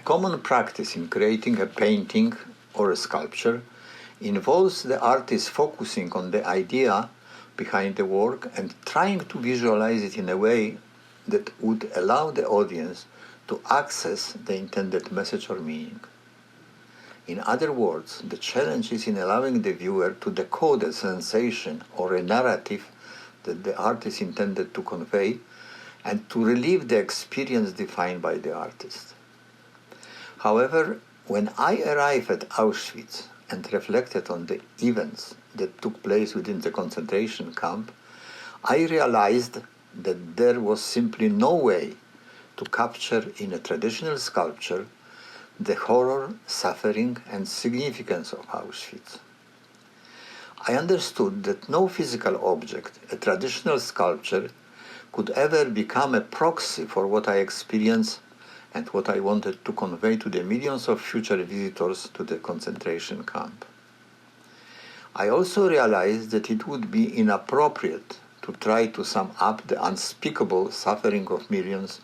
common practice in creating a painting or a sculpture involves the artist focusing on the idea behind the work and trying to visualize it in a way that would allow the audience to access the intended message or meaning. In other words, the challenge is in allowing the viewer to decode a sensation or a narrative that the artist intended to convey and to relive the experience defined by the artist. However, when I arrived at Auschwitz and reflected on the events that took place within the concentration camp, I realized that there was simply no way to capture in a traditional sculpture the horror, suffering, and significance of Auschwitz. I understood that no physical object, a traditional sculpture, could ever become a proxy for what I experienced and what I wanted to convey to the millions of future visitors to the concentration camp. I also realized that it would be inappropriate to try to sum up the unspeakable suffering of millions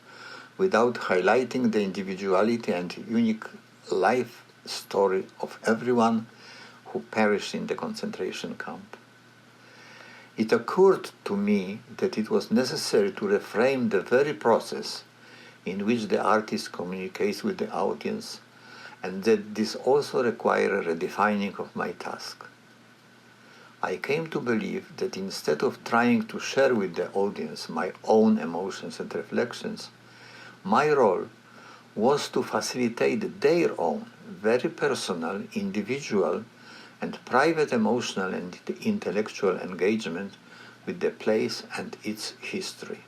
without highlighting the individuality and unique life story of everyone who perished in the concentration camp. It occurred to me that it was necessary to reframe the very process in which the artist communicates with the audience, and that this also required a redefining of my task. I came to believe that instead of trying to share with the audience my own emotions and reflections, my role was to facilitate their own, very personal, individual, and private emotional and intellectual engagement with the place and its history.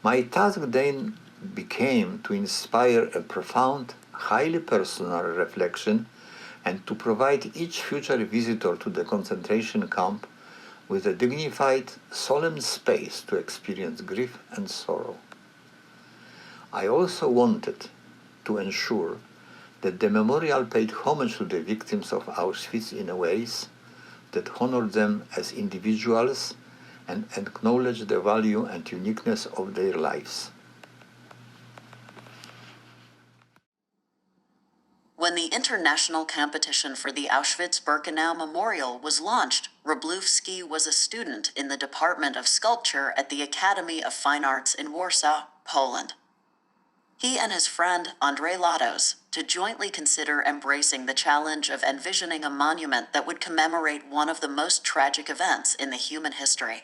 My task then became to inspire a profound, highly personal reflection and to provide each future visitor to the concentration camp with a dignified, solemn space to experience grief and sorrow. I also wanted to ensure that the memorial paid homage to the victims of Auschwitz in ways that honored them as individuals and acknowledged the value and uniqueness of their lives. When the international competition for the Auschwitz-Birkenau Memorial was launched, Wróblewski was a student in the Department of Sculpture at the Academy of Fine Arts in Warsaw, Poland. He and his friend Andrzej Latos to jointly consider embracing the challenge of envisioning a monument that would commemorate one of the most tragic events in the human history.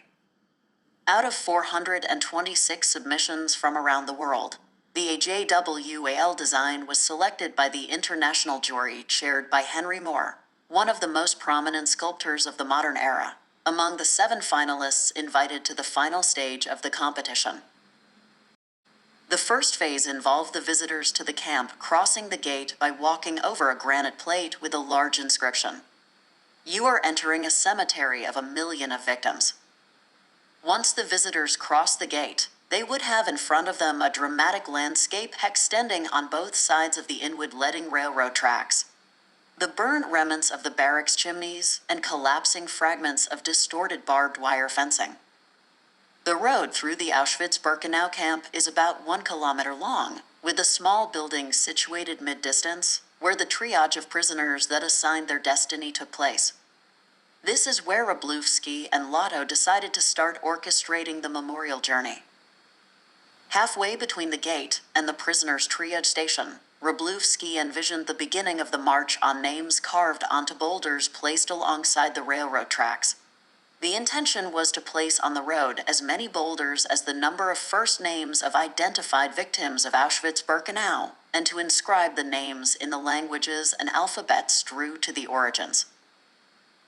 Out of 426 submissions from around the world, the AJW-AL design was selected by the international jury chaired by Henry Moore, one of the most prominent sculptors of the modern era, among the 7 finalists invited to the final stage of the competition. The first phase involved the visitors to the camp crossing the gate by walking over a granite plate with a large inscription. "You are entering a cemetery of 1 million of victims." Once the visitors crossed the gate, they would have in front of them a dramatic landscape extending on both sides of the inward-leading railroad tracks. The burnt remnants of the barracks chimneys and collapsing fragments of distorted barbed wire fencing. The road through the Auschwitz-Birkenau camp is about 1 kilometer long, with a small building situated mid-distance, where the triage of prisoners that assigned their destiny took place. This is where Wróblewski and Lato decided to start orchestrating the memorial journey. Halfway between the gate and the prisoners' triage station, Wróblewski envisioned the beginning of the march on names carved onto boulders placed alongside the railroad tracks. The intention was to place on the road as many boulders as the number of first names of identified victims of Auschwitz-Birkenau, and to inscribe the names in the languages and alphabets true to the origins.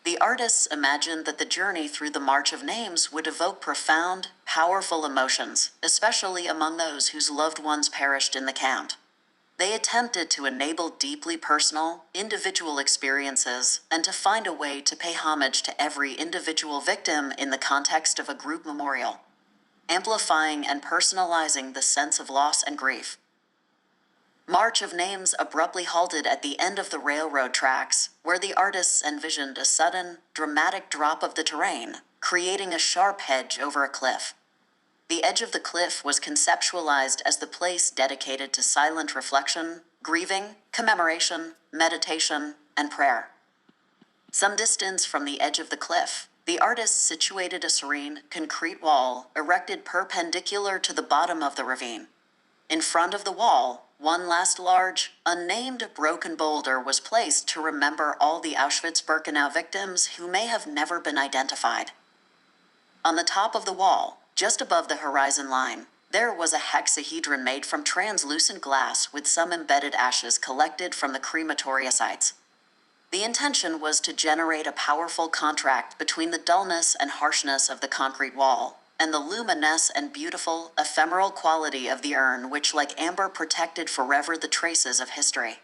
The artists imagined that the journey through the March of Names would evoke profound, powerful emotions, especially among those whose loved ones perished in the camp. They attempted to enable deeply personal, individual experiences and to find a way to pay homage to every individual victim in the context of a group memorial, amplifying and personalizing the sense of loss and grief. March of Names abruptly halted at the end of the railroad tracks, where the artists envisioned a sudden, dramatic drop of the terrain, creating a sharp hedge over a cliff. The edge of the cliff was conceptualized as the place dedicated to silent reflection, grieving, commemoration, meditation, and prayer. Some distance from the edge of the cliff, the artist situated a serene, concrete wall erected perpendicular to the bottom of the ravine. In front of the wall, one last large, unnamed broken boulder was placed to remember all the Auschwitz-Birkenau victims who may have never been identified. On the top of the wall, just above the horizon line, there was a hexahedron made from translucent glass with some embedded ashes collected from the crematoria sites. The intention was to generate a powerful contrast between the dullness and harshness of the concrete wall and the luminous and beautiful, ephemeral quality of the urn which, like amber, protected forever the traces of history.